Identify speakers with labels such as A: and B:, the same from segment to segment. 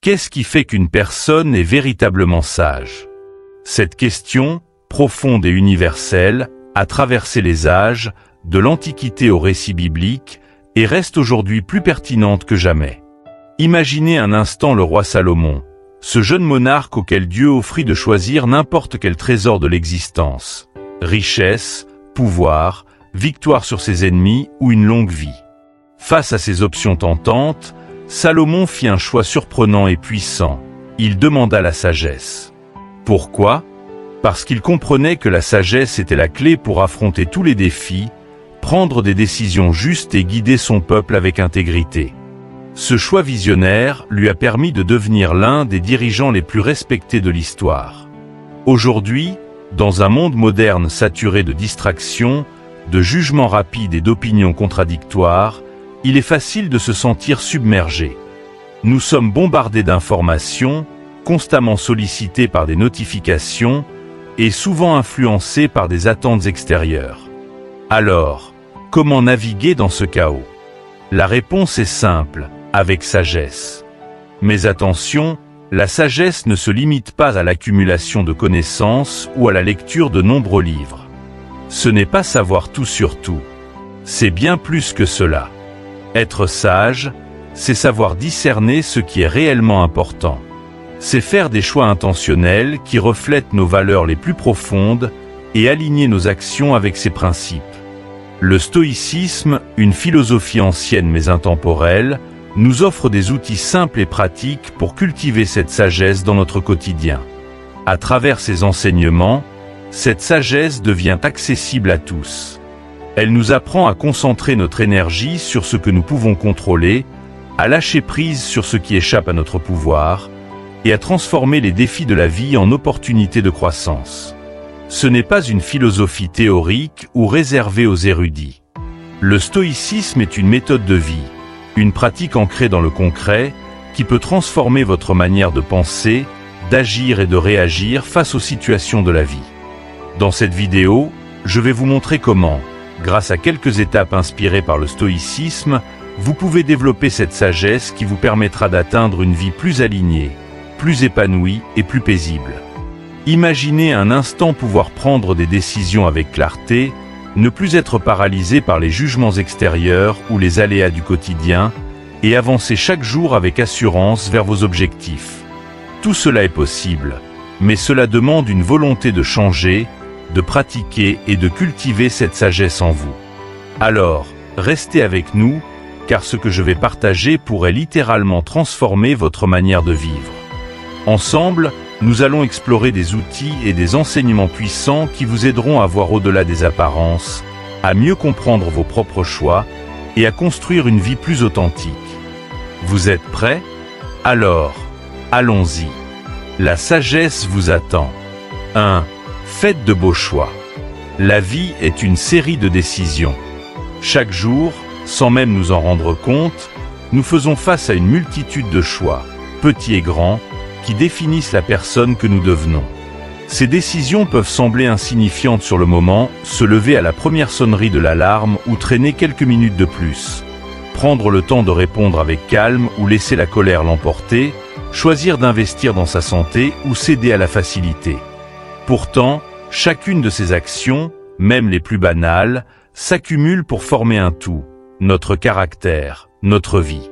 A: Qu'est-ce qui fait qu'une personne est véritablement sage? Cette question, profonde et universelle, a traversé les âges, de l'Antiquité au récit biblique, et reste aujourd'hui plus pertinente que jamais. Imaginez un instant le roi Salomon, ce jeune monarque auquel Dieu offrit de choisir n'importe quel trésor de l'existence, richesse, pouvoir, victoire sur ses ennemis ou une longue vie. Face à ces options tentantes, Salomon fit un choix surprenant et puissant. Il demanda la sagesse. Pourquoi? Parce qu'il comprenait que la sagesse était la clé pour affronter tous les défis, prendre des décisions justes et guider son peuple avec intégrité. Ce choix visionnaire lui a permis de devenir l'un des dirigeants les plus respectés de l'histoire. Aujourd'hui, dans un monde moderne saturé de distractions, de jugements rapides et d'opinions contradictoires, il est facile de se sentir submergé. Nous sommes bombardés d'informations, constamment sollicités par des notifications et souvent influencés par des attentes extérieures. Alors, comment naviguer dans ce chaos? La réponse est simple, avec sagesse. Mais attention, la sagesse ne se limite pas à l'accumulation de connaissances ou à la lecture de nombreux livres. Ce n'est pas savoir tout sur tout. C'est bien plus que cela. Être sage, c'est savoir discerner ce qui est réellement important. C'est faire des choix intentionnels qui reflètent nos valeurs les plus profondes et aligner nos actions avec ces principes. Le stoïcisme, une philosophie ancienne mais intemporelle, nous offre des outils simples et pratiques pour cultiver cette sagesse dans notre quotidien. À travers ces enseignements, cette sagesse devient accessible à tous. Elle nous apprend à concentrer notre énergie sur ce que nous pouvons contrôler, à lâcher prise sur ce qui échappe à notre pouvoir, et à transformer les défis de la vie en opportunités de croissance. Ce n'est pas une philosophie théorique ou réservée aux érudits. Le stoïcisme est une méthode de vie, une pratique ancrée dans le concret qui peut transformer votre manière de penser, d'agir et de réagir face aux situations de la vie. Dans cette vidéo, je vais vous montrer comment, grâce à quelques étapes inspirées par le stoïcisme, vous pouvez développer cette sagesse qui vous permettra d'atteindre une vie plus alignée, plus épanouie et plus paisible. Imaginez un instant pouvoir prendre des décisions avec clarté, ne plus être paralysé par les jugements extérieurs ou les aléas du quotidien, et avancer chaque jour avec assurance vers vos objectifs. Tout cela est possible, mais cela demande une volonté de changer, de pratiquer et de cultiver cette sagesse en vous. Alors, restez avec nous, car ce que je vais partager pourrait littéralement transformer votre manière de vivre. Ensemble, nous allons explorer des outils et des enseignements puissants qui vous aideront à voir au-delà des apparences, à mieux comprendre vos propres choix et à construire une vie plus authentique. Vous êtes prêts? Alors, allons-y. La sagesse vous attend. 1. Faites de beaux choix. La vie est une série de décisions. Chaque jour, sans même nous en rendre compte, nous faisons face à une multitude de choix, petits et grands, qui définissent la personne que nous devenons. Ces décisions peuvent sembler insignifiantes sur le moment, se lever à la première sonnerie de l'alarme ou traîner quelques minutes de plus. Prendre le temps de répondre avec calme ou laisser la colère l'emporter, choisir d'investir dans sa santé ou céder à la facilité. Pourtant, chacune de ces actions, même les plus banales, s'accumule pour former un tout, notre caractère, notre vie.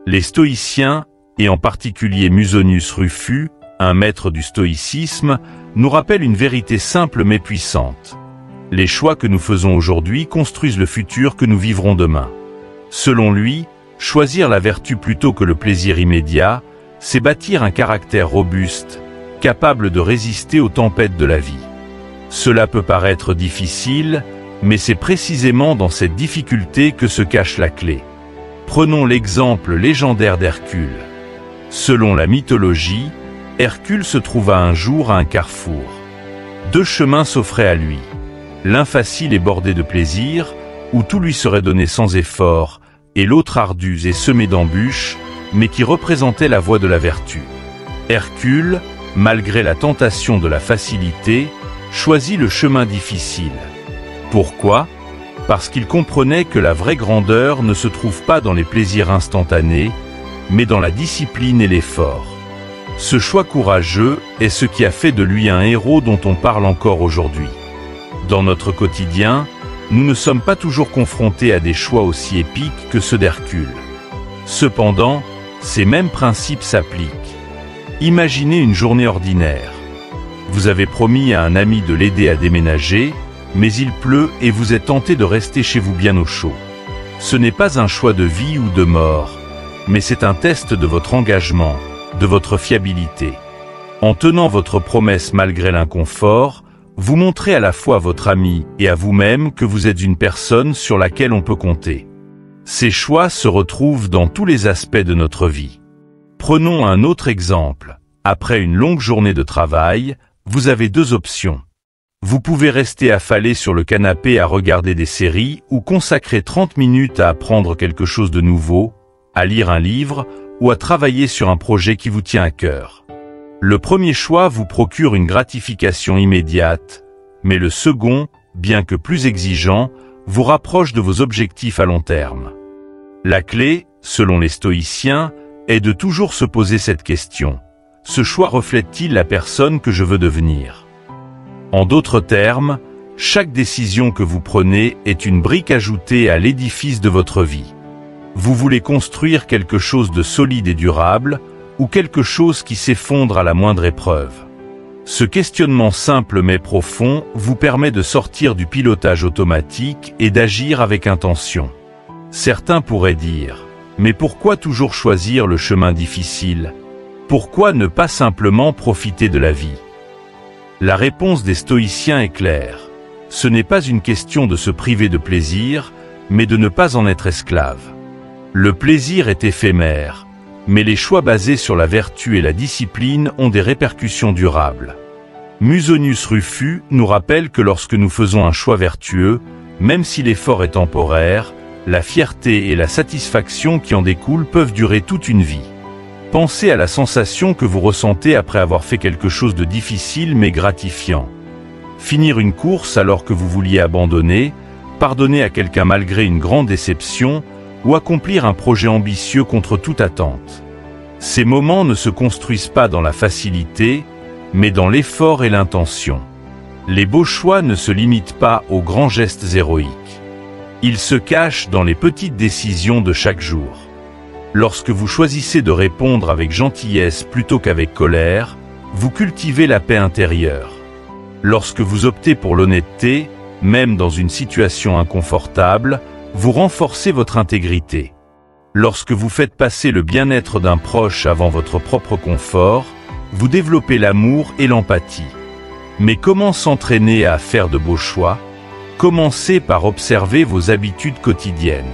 A: Les stoïciens, et en particulier Musonius Rufus, un maître du stoïcisme, nous rappelle une vérité simple mais puissante. Les choix que nous faisons aujourd'hui construisent le futur que nous vivrons demain. Selon lui, choisir la vertu plutôt que le plaisir immédiat, c'est bâtir un caractère robuste, capable de résister aux tempêtes de la vie. Cela peut paraître difficile, mais c'est précisément dans cette difficulté que se cache la clé. Prenons l'exemple légendaire d'Hercule. Selon la mythologie, Hercule se trouva un jour à un carrefour. Deux chemins s'offraient à lui. L'un facile et bordé de plaisir, où tout lui serait donné sans effort, et l'autre ardu et semé d'embûches, mais qui représentait la voie de la vertu. Hercule, malgré la tentation de la facilité, choisit le chemin difficile. Pourquoi? Parce qu'il comprenait que la vraie grandeur ne se trouve pas dans les plaisirs instantanés, mais dans la discipline et l'effort. Ce choix courageux est ce qui a fait de lui un héros dont on parle encore aujourd'hui. Dans notre quotidien, nous ne sommes pas toujours confrontés à des choix aussi épiques que ceux d'Hercule. Cependant, ces mêmes principes s'appliquent. Imaginez une journée ordinaire. Vous avez promis à un ami de l'aider à déménager, mais il pleut et vous êtes tenté de rester chez vous bien au chaud. Ce n'est pas un choix de vie ou de mort, mais c'est un test de votre engagement, de votre fiabilité. En tenant votre promesse malgré l'inconfort, vous montrez à la fois à votre ami et à vous-même que vous êtes une personne sur laquelle on peut compter. Ces choix se retrouvent dans tous les aspects de notre vie. Prenons un autre exemple. Après une longue journée de travail, vous avez deux options. Vous pouvez rester affalé sur le canapé à regarder des séries ou consacrer 30 minutes à apprendre quelque chose de nouveau, à lire un livre ou à travailler sur un projet qui vous tient à cœur. Le premier choix vous procure une gratification immédiate, mais le second, bien que plus exigeant, vous rapproche de vos objectifs à long terme. La clé, selon les stoïciens, est de toujours se poser cette question. Ce choix reflète-t-il la personne que je veux devenir ? En d'autres termes, chaque décision que vous prenez est une brique ajoutée à l'édifice de votre vie. Vous voulez construire quelque chose de solide et durable, ou quelque chose qui s'effondre à la moindre épreuve. Ce questionnement simple mais profond vous permet de sortir du pilotage automatique et d'agir avec intention. Certains pourraient dire, mais pourquoi toujours choisir le chemin difficile ? Pourquoi ne pas simplement profiter de la vie ? La réponse des stoïciens est claire. Ce n'est pas une question de se priver de plaisir, mais de ne pas en être esclave. Le plaisir est éphémère, mais les choix basés sur la vertu et la discipline ont des répercussions durables. Musonius Rufus nous rappelle que lorsque nous faisons un choix vertueux, même si l'effort est temporaire, la fierté et la satisfaction qui en découlent peuvent durer toute une vie. Pensez à la sensation que vous ressentez après avoir fait quelque chose de difficile mais gratifiant. Finir une course alors que vous vouliez abandonner, pardonner à quelqu'un malgré une grande déception, ou accomplir un projet ambitieux contre toute attente. Ces moments ne se construisent pas dans la facilité, mais dans l'effort et l'intention. Les beaux choix ne se limitent pas aux grands gestes héroïques. Ils se cachent dans les petites décisions de chaque jour. Lorsque vous choisissez de répondre avec gentillesse plutôt qu'avec colère, vous cultivez la paix intérieure. Lorsque vous optez pour l'honnêteté, même dans une situation inconfortable, vous renforcez votre intégrité. Lorsque vous faites passer le bien-être d'un proche avant votre propre confort, vous développez l'amour et l'empathie. Mais comment s'entraîner à faire de beaux choix ? Commencez par observer vos habitudes quotidiennes.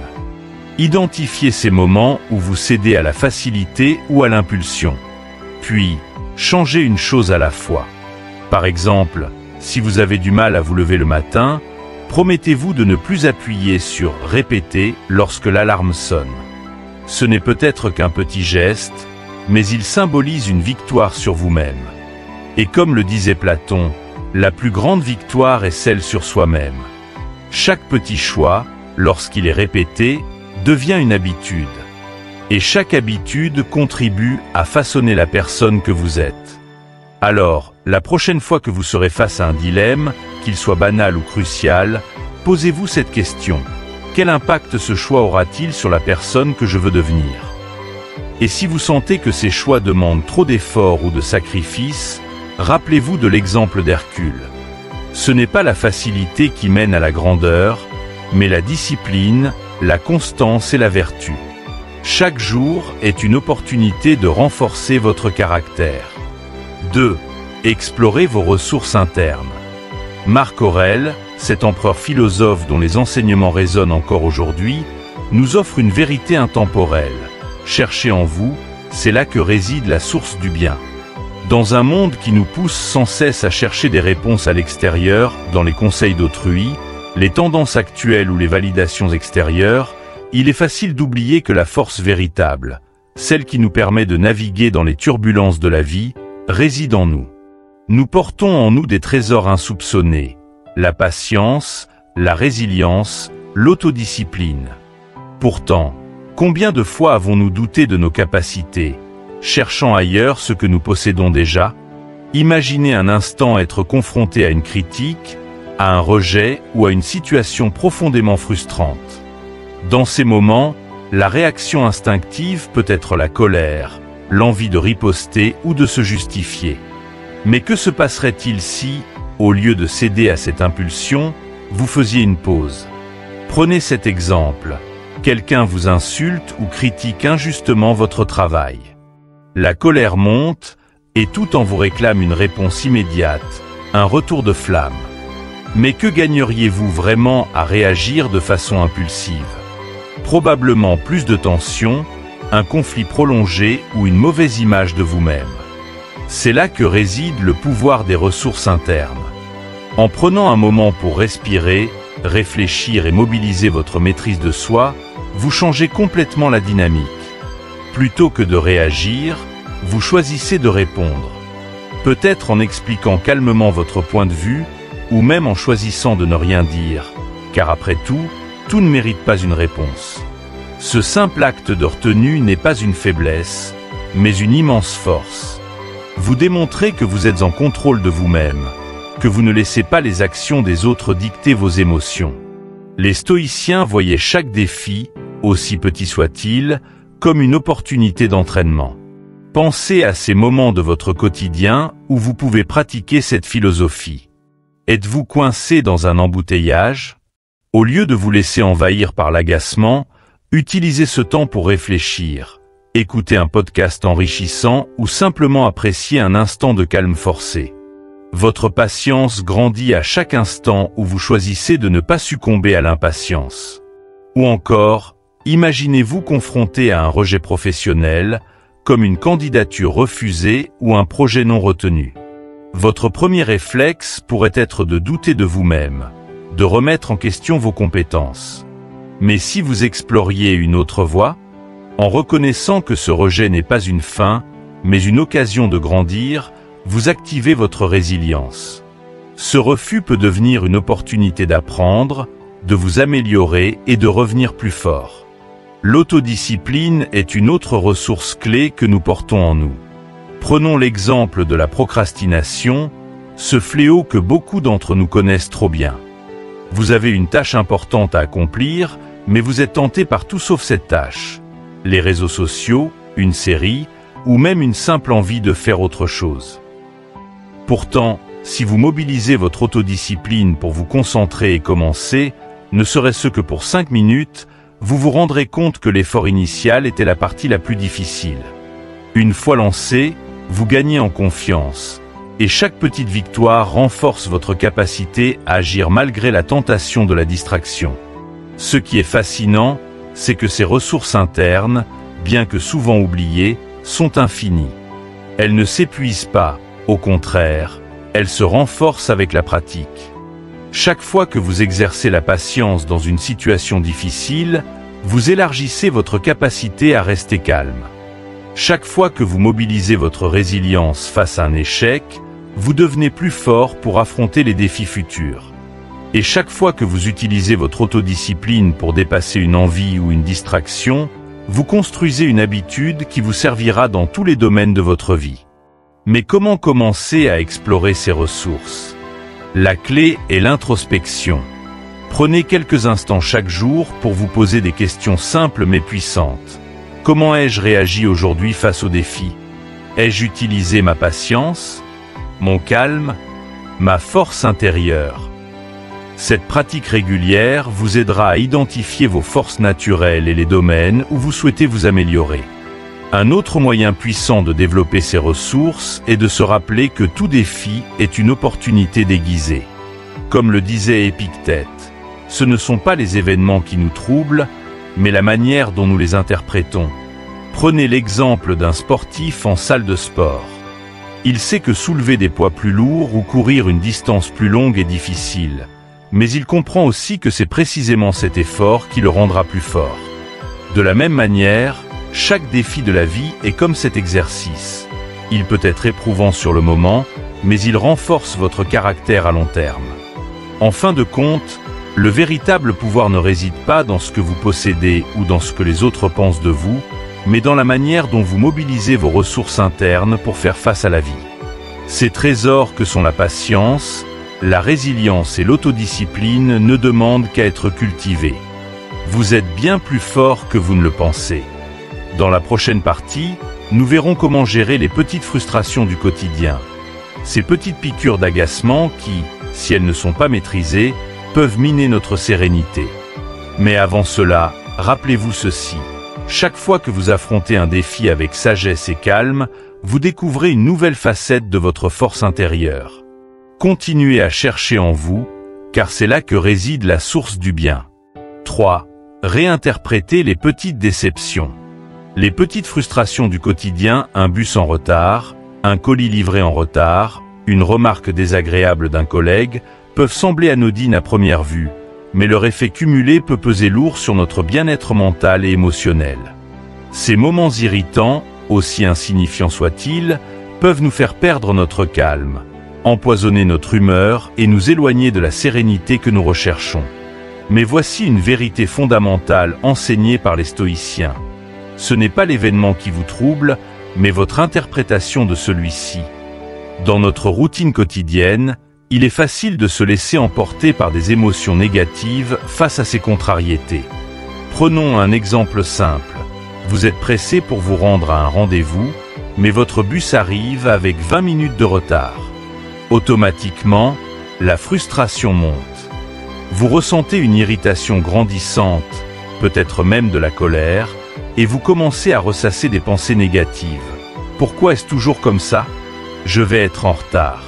A: Identifiez ces moments où vous cédez à la facilité ou à l'impulsion. Puis, changez une chose à la fois. Par exemple, si vous avez du mal à vous lever le matin, promettez-vous de ne plus appuyer sur « répéter » lorsque l'alarme sonne. Ce n'est peut-être qu'un petit geste, mais il symbolise une victoire sur vous-même. Et comme le disait Platon, la plus grande victoire est celle sur soi-même. Chaque petit choix, lorsqu'il est répété, devient une habitude. Et chaque habitude contribue à façonner la personne que vous êtes. Alors, la prochaine fois que vous serez face à un dilemme, qu'il soit banal ou crucial, posez-vous cette question. Quel impact ce choix aura-t-il sur la personne que je veux devenir ? Et si vous sentez que ces choix demandent trop d'efforts ou de sacrifices, rappelez-vous de l'exemple d'Hercule. Ce n'est pas la facilité qui mène à la grandeur, mais la discipline, la constance et la vertu. Chaque jour est une opportunité de renforcer votre caractère. 2. Explorez vos ressources internes. Marc Aurèle, cet empereur philosophe dont les enseignements résonnent encore aujourd'hui, nous offre une vérité intemporelle. Cherchez en vous, c'est là que réside la source du bien. Dans un monde qui nous pousse sans cesse à chercher des réponses à l'extérieur, dans les conseils d'autrui, les tendances actuelles ou les validations extérieures, il est facile d'oublier que la force véritable, celle qui nous permet de naviguer dans les turbulences de la vie, réside en nous. Nous portons en nous des trésors insoupçonnés, la patience, la résilience, l'autodiscipline. Pourtant, Combien de fois avons-nous douté de nos capacités, cherchant ailleurs ce que nous possédons déjà? Imaginez un instant être confronté à une critique, à un rejet ou à une situation profondément frustrante. Dans ces moments, la réaction instinctive peut être la colère, l'envie de riposter ou de se justifier. Mais que se passerait-il si, au lieu de céder à cette impulsion, vous faisiez une pause? Prenez cet exemple. Quelqu'un vous insulte ou critique injustement votre travail. La colère monte, et tout en vous réclame une réponse immédiate, un retour de flamme. Mais que gagneriez-vous vraiment à réagir de façon impulsive? Probablement plus de tension, un conflit prolongé ou une mauvaise image de vous-même. C'est là que réside le pouvoir des ressources internes. En prenant un moment pour respirer, réfléchir et mobiliser votre maîtrise de soi, vous changez complètement la dynamique. Plutôt que de réagir, vous choisissez de répondre. Peut-être en expliquant calmement votre point de vue, ou même en choisissant de ne rien dire, car après tout ne mérite pas une réponse. Ce simple acte de retenue n'est pas une faiblesse, mais une immense force. Vous démontrez que vous êtes en contrôle de vous-même, que vous ne laissez pas les actions des autres dicter vos émotions. Les stoïciens voyaient chaque défi, aussi petit soit-il, comme une opportunité d'entraînement. Pensez à ces moments de votre quotidien où vous pouvez pratiquer cette philosophie. Êtes-vous coincé dans un embouteillage? Au lieu de vous laisser envahir par l'agacement, utilisez ce temps pour réfléchir, écouter un podcast enrichissant ou simplement apprécier un instant de calme forcé. Votre patience grandit à chaque instant où vous choisissez de ne pas succomber à l'impatience. Ou encore, imaginez-vous confronté à un rejet professionnel, comme une candidature refusée ou un projet non retenu. Votre premier réflexe pourrait être de douter de vous-même, de remettre en question vos compétences. Mais si vous exploriez une autre voie, en reconnaissant que ce rejet n'est pas une fin, mais une occasion de grandir, vous activez votre résilience. Ce refus peut devenir une opportunité d'apprendre, de vous améliorer et de revenir plus fort. L'autodiscipline est une autre ressource clé que nous portons en nous. Prenons l'exemple de la procrastination, ce fléau que beaucoup d'entre nous connaissent trop bien. Vous avez une tâche importante à accomplir, mais vous êtes tenté par tout sauf cette tâche. Les réseaux sociaux, une série, ou même une simple envie de faire autre chose. Pourtant, si vous mobilisez votre autodiscipline pour vous concentrer et commencer, ne serait-ce que pour 5 minutes, vous vous rendrez compte que l'effort initial était la partie la plus difficile. Une fois lancé, vous gagnez en confiance, et chaque petite victoire renforce votre capacité à agir malgré la tentation de la distraction. Ce qui est fascinant, c'est que ces ressources internes, bien que souvent oubliées, sont infinies. Elles ne s'épuisent pas, au contraire, elles se renforcent avec la pratique. Chaque fois que vous exercez la patience dans une situation difficile, vous élargissez votre capacité à rester calme. Chaque fois que vous mobilisez votre résilience face à un échec, vous devenez plus fort pour affronter les défis futurs. Et chaque fois que vous utilisez votre autodiscipline pour dépasser une envie ou une distraction, vous construisez une habitude qui vous servira dans tous les domaines de votre vie. Mais comment commencer à explorer ces ressources? La clé est l'introspection. Prenez quelques instants chaque jour pour vous poser des questions simples mais puissantes. Comment ai-je réagi aujourd'hui face aux défis? Ai-je utilisé ma patience, mon calme, ma force intérieure? Cette pratique régulière vous aidera à identifier vos forces naturelles et les domaines où vous souhaitez vous améliorer. Un autre moyen puissant de développer ces ressources est de se rappeler que tout défi est une opportunité déguisée. Comme le disait Épictète, ce ne sont pas les événements qui nous troublent, mais la manière dont nous les interprétons. Prenez l'exemple d'un sportif en salle de sport. Il sait que soulever des poids plus lourds ou courir une distance plus longue est difficile, mais il comprend aussi que c'est précisément cet effort qui le rendra plus fort. De la même manière, chaque défi de la vie est comme cet exercice. Il peut être éprouvant sur le moment, mais il renforce votre caractère à long terme. En fin de compte, Le véritable pouvoir ne réside pas dans ce que vous possédez ou dans ce que les autres pensent de vous, mais dans la manière dont vous mobilisez vos ressources internes pour faire face à la vie. Ces trésors que sont la patience, la résilience et l'autodiscipline ne demandent qu'à être cultivés. Vous êtes bien plus fort que vous ne le pensez. Dans la prochaine partie, nous verrons comment gérer les petites frustrations du quotidien. Ces petites piqûres d'agacement qui, si elles ne sont pas maîtrisées, peuvent miner notre sérénité. Mais avant cela, rappelez-vous ceci. Chaque fois que vous affrontez un défi avec sagesse et calme, vous découvrez une nouvelle facette de votre force intérieure. Continuez à chercher en vous, car c'est là que réside la source du bien. 3. Réinterpréter les petites déceptions. Les petites frustrations du quotidien, un bus en retard, un colis livré en retard, une remarque désagréable d'un collègue, peuvent sembler anodines à première vue, mais leur effet cumulé peut peser lourd sur notre bien-être mental et émotionnel. Ces moments irritants, aussi insignifiants soient-ils, peuvent nous faire perdre notre calme, empoisonner notre humeur et nous éloigner de la sérénité que nous recherchons. Mais voici une vérité fondamentale enseignée par les stoïciens. Ce n'est pas l'événement qui vous trouble, mais votre interprétation de celui-ci. Dans notre routine quotidienne, il est facile de se laisser emporter par des émotions négatives face à ces contrariétés. Prenons un exemple simple. Vous êtes pressé pour vous rendre à un rendez-vous, mais votre bus arrive avec 20 minutes de retard. Automatiquement, la frustration monte. Vous ressentez une irritation grandissante, peut-être même de la colère, et vous commencez à ressasser des pensées négatives. Pourquoi est-ce toujours comme ça ? Je vais être en retard.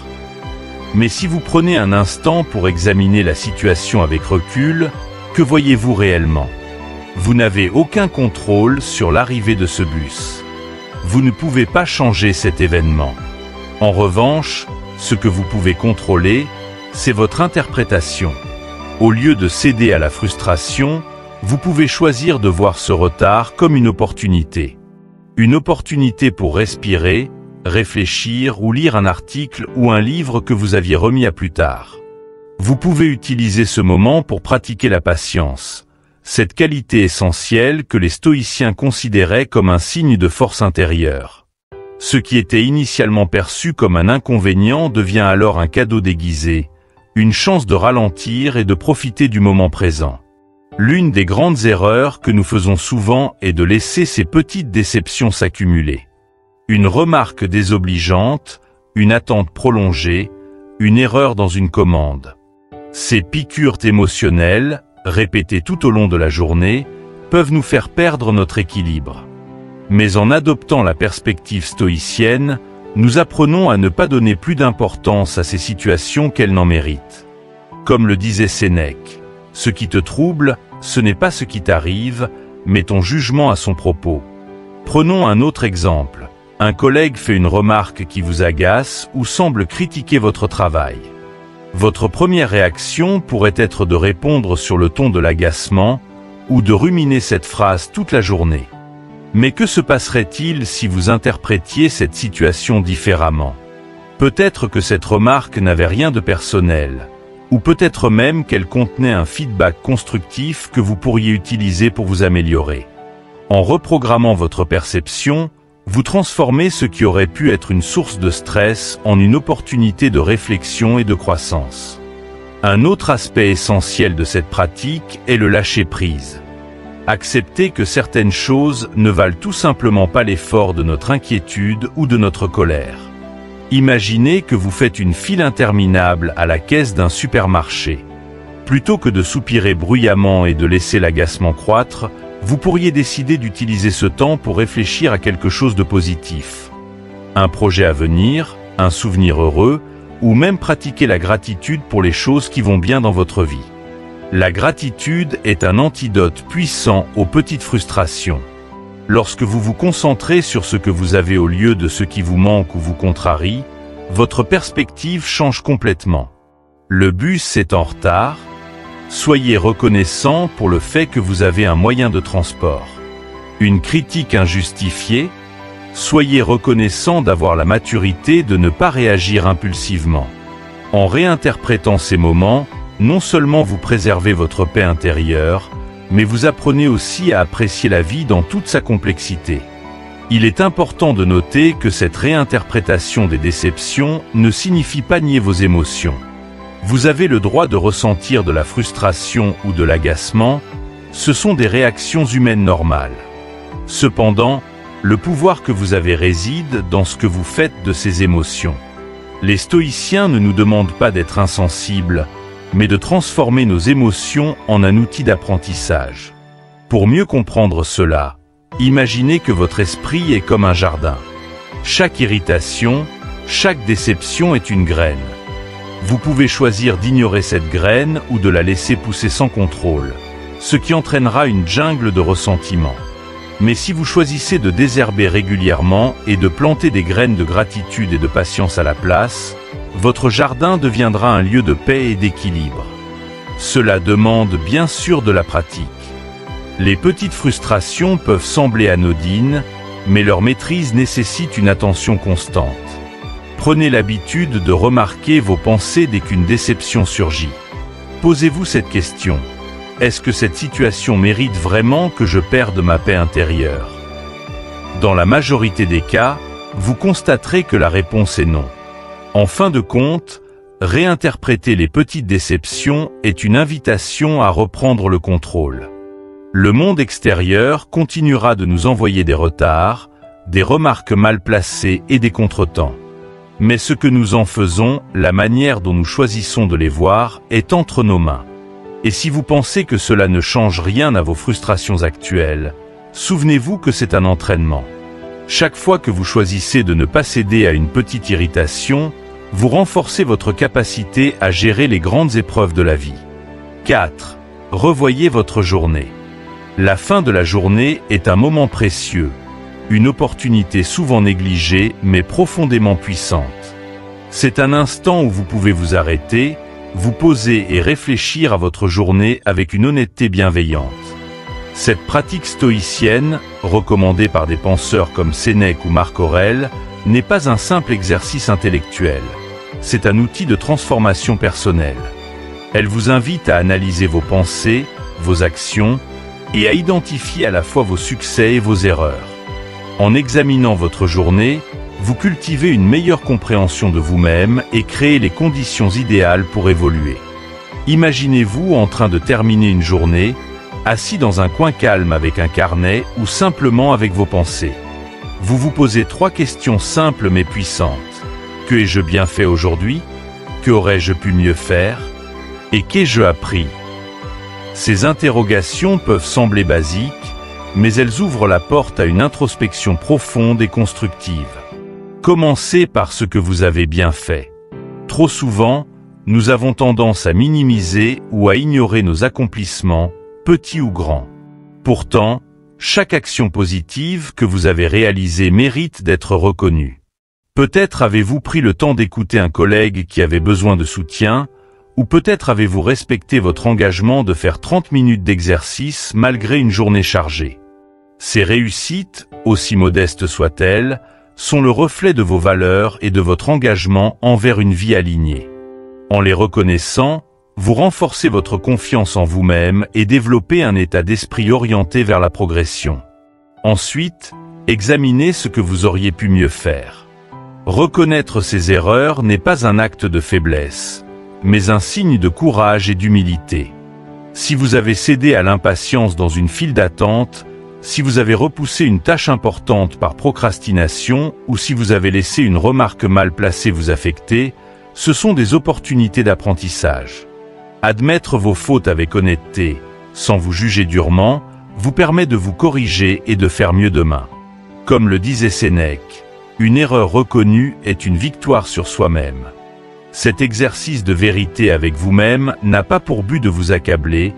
A: Mais si vous prenez un instant pour examiner la situation avec recul, que voyez-vous réellement ? Vous n'avez aucun contrôle sur l'arrivée de ce bus. Vous ne pouvez pas changer cet événement. En revanche, ce que vous pouvez contrôler, c'est votre interprétation. Au lieu de céder à la frustration, vous pouvez choisir de voir ce retard comme une opportunité. Une opportunité pour respirer, réfléchir ou lire un article ou un livre que vous aviez remis à plus tard. Vous pouvez utiliser ce moment pour pratiquer la patience, cette qualité essentielle que les stoïciens considéraient comme un signe de force intérieure. Ce qui était initialement perçu comme un inconvénient devient alors un cadeau déguisé, une chance de ralentir et de profiter du moment présent. L'une des grandes erreurs que nous faisons souvent est de laisser ces petites déceptions s'accumuler. Une remarque désobligeante, une attente prolongée, une erreur dans une commande. Ces piqûres émotionnelles, répétées tout au long de la journée, peuvent nous faire perdre notre équilibre. Mais en adoptant la perspective stoïcienne, nous apprenons à ne pas donner plus d'importance à ces situations qu'elles n'en méritent. Comme le disait Sénèque, « Ce qui te trouble, ce n'est pas ce qui t'arrive, mais ton jugement à son propos. » Prenons un autre exemple. Un collègue fait une remarque qui vous agace ou semble critiquer votre travail. Votre première réaction pourrait être de répondre sur le ton de l'agacement ou de ruminer cette phrase toute la journée. Mais que se passerait-il si vous interprétiez cette situation différemment ? Peut-être que cette remarque n'avait rien de personnel, ou peut-être même qu'elle contenait un feedback constructif que vous pourriez utiliser pour vous améliorer. En reprogrammant votre perception, vous transformez ce qui aurait pu être une source de stress en une opportunité de réflexion et de croissance. Un autre aspect essentiel de cette pratique est le lâcher-prise. Accepter que certaines choses ne valent tout simplement pas l'effort de notre inquiétude ou de notre colère. Imaginez que vous faites une file interminable à la caisse d'un supermarché. Plutôt que de soupirer bruyamment et de laisser l'agacement croître, vous pourriez décider d'utiliser ce temps pour réfléchir à quelque chose de positif. Un projet à venir, un souvenir heureux, ou même pratiquer la gratitude pour les choses qui vont bien dans votre vie. La gratitude est un antidote puissant aux petites frustrations. Lorsque vous vous concentrez sur ce que vous avez au lieu de ce qui vous manque ou vous contrarie, votre perspective change complètement. Le bus est en retard. Soyez reconnaissant pour le fait que vous avez un moyen de transport. Une critique injustifiée, soyez reconnaissant d'avoir la maturité de ne pas réagir impulsivement. En réinterprétant ces moments, Non seulement vous préservez votre paix intérieure, mais vous apprenez aussi à apprécier la vie dans toute sa complexité. Il est important de noter que cette réinterprétation des déceptions ne signifie pas nier vos émotions. Vous avez le droit de ressentir de la frustration ou de l'agacement, ce sont des réactions humaines normales. Cependant, le pouvoir que vous avez réside dans ce que vous faites de ces émotions. Les stoïciens ne nous demandent pas d'être insensibles, mais de transformer nos émotions en un outil d'apprentissage. Pour mieux comprendre cela, imaginez que votre esprit est comme un jardin. Chaque irritation, chaque déception est une graine. Vous pouvez choisir d'ignorer cette graine ou de la laisser pousser sans contrôle, ce qui entraînera une jungle de ressentiments. Mais si vous choisissez de désherber régulièrement et de planter des graines de gratitude et de patience à la place, votre jardin deviendra un lieu de paix et d'équilibre. Cela demande bien sûr de la pratique. Les petites frustrations peuvent sembler anodines, mais leur maîtrise nécessite une attention constante. Prenez l'habitude de remarquer vos pensées dès qu'une déception surgit. Posez-vous cette question. Est-ce que cette situation mérite vraiment que je perde ma paix intérieure? Dans la majorité des cas, vous constaterez que la réponse est non. En fin de compte, réinterpréter les petites déceptions est une invitation à reprendre le contrôle. Le monde extérieur continuera de nous envoyer des retards, des remarques mal placées et des contretemps. Mais ce que nous en faisons, la manière dont nous choisissons de les voir, est entre nos mains. Et si vous pensez que cela ne change rien à vos frustrations actuelles, souvenez-vous que c'est un entraînement. Chaque fois que vous choisissez de ne pas céder à une petite irritation, vous renforcez votre capacité à gérer les grandes épreuves de la vie. 4. Revoyez votre journée. La fin de la journée est un moment précieux, une opportunité souvent négligée mais profondément puissante. C'est un instant où vous pouvez vous arrêter, vous poser et réfléchir à votre journée avec une honnêteté bienveillante. Cette pratique stoïcienne, recommandée par des penseurs comme Sénèque ou Marc Aurèle, n'est pas un simple exercice intellectuel. C'est un outil de transformation personnelle. Elle vous invite à analyser vos pensées, vos actions, et à identifier à la fois vos succès et vos erreurs. En examinant votre journée, vous cultivez une meilleure compréhension de vous-même et créez les conditions idéales pour évoluer. Imaginez-vous en train de terminer une journée, assis dans un coin calme avec un carnet ou simplement avec vos pensées. Vous vous posez 3 questions simples mais puissantes. Que ai-je bien fait aujourd'hui? Que aurais-je pu mieux faire? Et qu'ai-je appris? Ces interrogations peuvent sembler basiques, mais elles ouvrent la porte à une introspection profonde et constructive. Commencez par ce que vous avez bien fait. Trop souvent, nous avons tendance à minimiser ou à ignorer nos accomplissements, petits ou grands. Pourtant, chaque action positive que vous avez réalisée mérite d'être reconnue. Peut-être avez-vous pris le temps d'écouter un collègue qui avait besoin de soutien, ou peut-être avez-vous respecté votre engagement de faire 30 minutes d'exercice malgré une journée chargée. Ces réussites, aussi modestes soient-elles, sont le reflet de vos valeurs et de votre engagement envers une vie alignée. En les reconnaissant, vous renforcez votre confiance en vous-même et développez un état d'esprit orienté vers la progression. Ensuite, examinez ce que vous auriez pu mieux faire. Reconnaître ses erreurs n'est pas un acte de faiblesse, mais un signe de courage et d'humilité. Si vous avez cédé à l'impatience dans une file d'attente, si vous avez repoussé une tâche importante par procrastination ou si vous avez laissé une remarque mal placée vous affecter, ce sont des opportunités d'apprentissage. Admettre vos fautes avec honnêteté, sans vous juger durement, vous permet de vous corriger et de faire mieux demain. Comme le disait Sénèque, une erreur reconnue est une victoire sur soi-même. Cet exercice de vérité avec vous-même n'a pas pour but de vous accabler,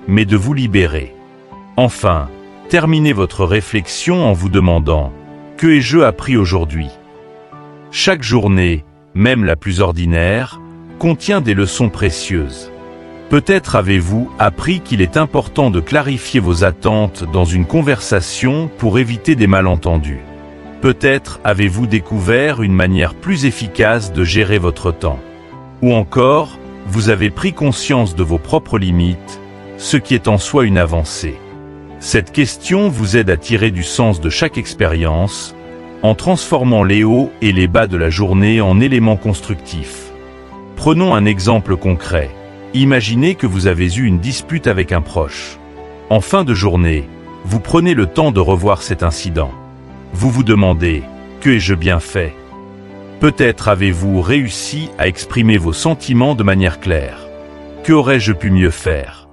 A: mais de vous libérer. Enfin, terminez votre réflexion en vous demandant « Que ai-je appris aujourd'hui ?» Chaque journée, même la plus ordinaire, contient des leçons précieuses. Peut-être avez-vous appris qu'il est important de clarifier vos attentes dans une conversation pour éviter des malentendus. Peut-être avez-vous découvert une manière plus efficace de gérer votre temps. Ou encore, vous avez pris conscience de vos propres limites, ce qui est en soi une avancée. Cette question vous aide à tirer du sens de chaque expérience, en transformant les hauts et les bas de la journée en éléments constructifs. Prenons un exemple concret. Imaginez que vous avez eu une dispute avec un proche. En fin de journée, vous prenez le temps de revoir cet incident. Vous vous demandez, que ai-je bien fait? Peut-être avez-vous réussi à exprimer vos sentiments de manière claire. Que aurais-je pu mieux faire?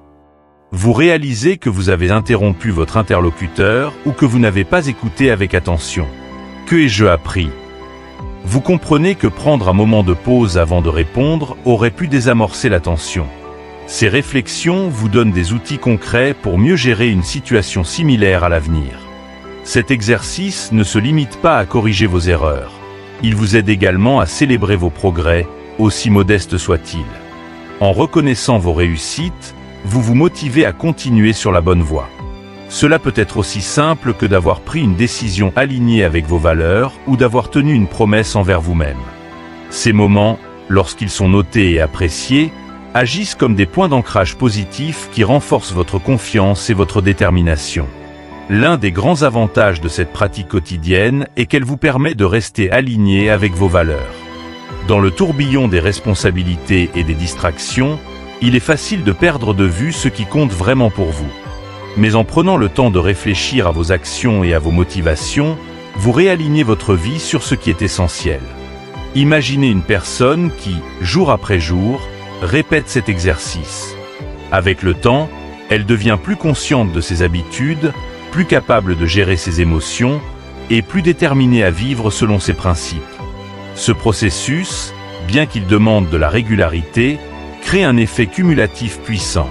A: Vous réalisez que vous avez interrompu votre interlocuteur ou que vous n'avez pas écouté avec attention. Que ai-je appris? Vous comprenez que prendre un moment de pause avant de répondre aurait pu désamorcer la tension. Ces réflexions vous donnent des outils concrets pour mieux gérer une situation similaire à l'avenir. Cet exercice ne se limite pas à corriger vos erreurs. Il vous aide également à célébrer vos progrès, aussi modestes soient-ils. En reconnaissant vos réussites, vous vous motivez à continuer sur la bonne voie. Cela peut être aussi simple que d'avoir pris une décision alignée avec vos valeurs ou d'avoir tenu une promesse envers vous-même. Ces moments, lorsqu'ils sont notés et appréciés, agissent comme des points d'ancrage positifs qui renforcent votre confiance et votre détermination. L'un des grands avantages de cette pratique quotidienne est qu'elle vous permet de rester aligné avec vos valeurs. Dans le tourbillon des responsabilités et des distractions, il est facile de perdre de vue ce qui compte vraiment pour vous. Mais en prenant le temps de réfléchir à vos actions et à vos motivations, vous réalignez votre vie sur ce qui est essentiel. Imaginez une personne qui, jour après jour, répète cet exercice. Avec le temps, elle devient plus consciente de ses habitudes, plus capable de gérer ses émotions et plus déterminée à vivre selon ses principes. Ce processus, bien qu'il demande de la régularité, crée un effet cumulatif puissant.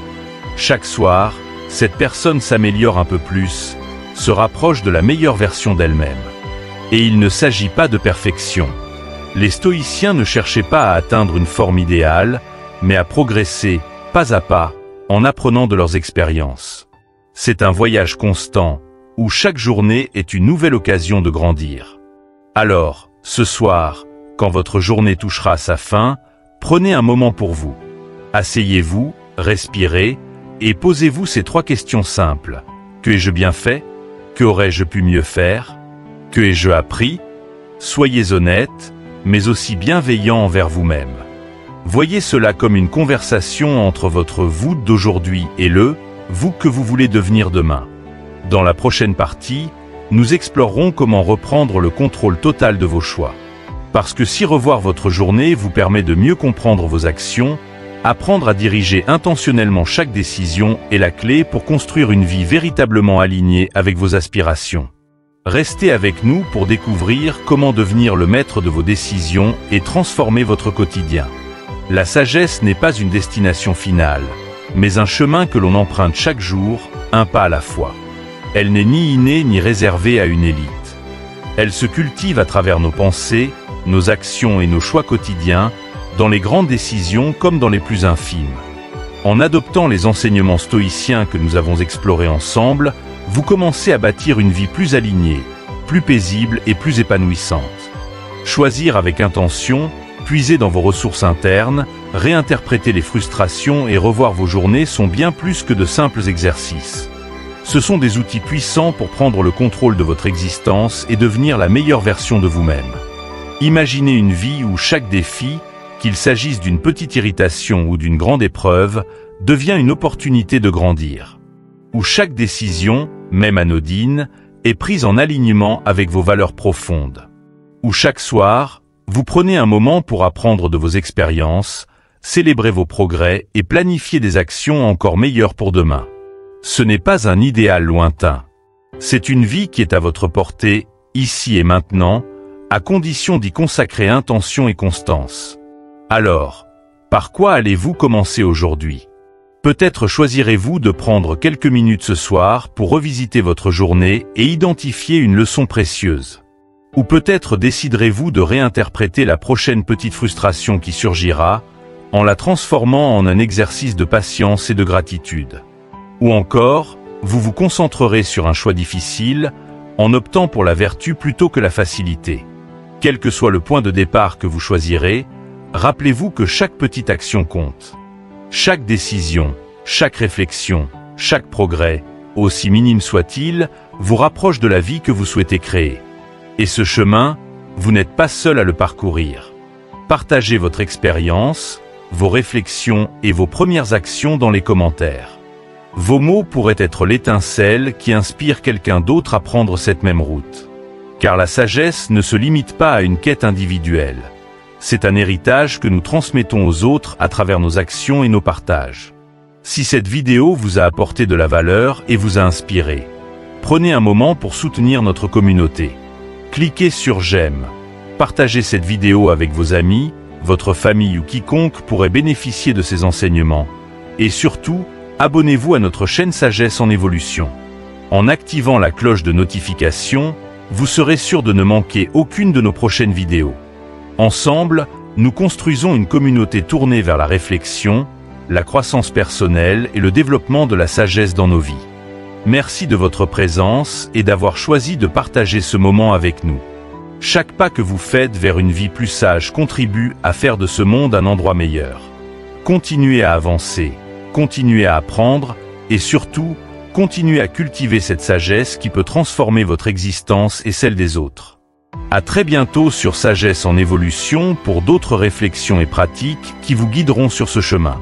A: Chaque soir, cette personne s'améliore un peu plus, se rapproche de la meilleure version d'elle-même. Et il ne s'agit pas de perfection. Les stoïciens ne cherchaient pas à atteindre une forme idéale, mais à progresser, pas à pas, en apprenant de leurs expériences. C'est un voyage constant, où chaque journée est une nouvelle occasion de grandir. Alors, ce soir, quand votre journée touchera à sa fin, prenez un moment pour vous. Asseyez-vous, respirez, et posez-vous ces 3 questions simples. Que ai-je bien fait? Que aurais-je pu mieux faire? Que ai-je appris? Soyez honnête, mais aussi bienveillant envers vous-même. Voyez cela comme une conversation entre votre vous d'aujourd'hui et le vous que vous voulez devenir demain. Dans la prochaine partie, nous explorerons comment reprendre le contrôle total de vos choix. Parce que si revoir votre journée vous permet de mieux comprendre vos actions, apprendre à diriger intentionnellement chaque décision est la clé pour construire une vie véritablement alignée avec vos aspirations. Restez avec nous pour découvrir comment devenir le maître de vos décisions et transformer votre quotidien. La sagesse n'est pas une destination finale, mais un chemin que l'on emprunte chaque jour, un pas à la fois. Elle n'est ni innée ni réservée à une élite. Elle se cultive à travers nos pensées, nos actions et nos choix quotidiens, dans les grandes décisions comme dans les plus infimes. En adoptant les enseignements stoïciens que nous avons explorés ensemble, vous commencez à bâtir une vie plus alignée, plus paisible et plus épanouissante. Choisir avec intention, puiser dans vos ressources internes, réinterpréter les frustrations et revoir vos journées sont bien plus que de simples exercices. Ce sont des outils puissants pour prendre le contrôle de votre existence et devenir la meilleure version de vous-même. Imaginez une vie où chaque défi, qu'il s'agisse d'une petite irritation ou d'une grande épreuve, devient une opportunité de grandir. Où chaque décision, même anodine, est prise en alignement avec vos valeurs profondes. Où chaque soir, vous prenez un moment pour apprendre de vos expériences, célébrer vos progrès et planifier des actions encore meilleures pour demain. Ce n'est pas un idéal lointain. C'est une vie qui est à votre portée, ici et maintenant, à condition d'y consacrer intention et constance. Alors, par quoi allez-vous commencer aujourd'hui? Peut-être choisirez-vous de prendre quelques minutes ce soir pour revisiter votre journée et identifier une leçon précieuse. Ou peut-être déciderez-vous de réinterpréter la prochaine petite frustration qui surgira, en la transformant en un exercice de patience et de gratitude. Ou encore, vous vous concentrerez sur un choix difficile, en optant pour la vertu plutôt que la facilité. Quel que soit le point de départ que vous choisirez, Rappelez-vous que chaque petite action compte. Chaque décision, chaque réflexion, chaque progrès, aussi minime soit-il, vous rapproche de la vie que vous souhaitez créer. Et ce chemin, vous n'êtes pas seul à le parcourir. Partagez votre expérience, vos réflexions et vos premières actions dans les commentaires. Vos mots pourraient être l'étincelle qui inspire quelqu'un d'autre à prendre cette même route. Car la sagesse ne se limite pas à une quête individuelle. C'est un héritage que nous transmettons aux autres à travers nos actions et nos partages. Si cette vidéo vous a apporté de la valeur et vous a inspiré, prenez un moment pour soutenir notre communauté. Cliquez sur j'aime. Partagez cette vidéo avec vos amis, votre famille ou quiconque pourrait bénéficier de ces enseignements. Et surtout, abonnez-vous à notre chaîne Sagesse en Évolution. En activant la cloche de notification, vous serez sûr de ne manquer aucune de nos prochaines vidéos. Ensemble, nous construisons une communauté tournée vers la réflexion, la croissance personnelle et le développement de la sagesse dans nos vies. Merci de votre présence et d'avoir choisi de partager ce moment avec nous. Chaque pas que vous faites vers une vie plus sage contribue à faire de ce monde un endroit meilleur. Continuez à avancer, continuez à apprendre et surtout, continuez à cultiver cette sagesse qui peut transformer votre existence et celle des autres. À très bientôt sur Sagesse en Évolution pour d'autres réflexions et pratiques qui vous guideront sur ce chemin.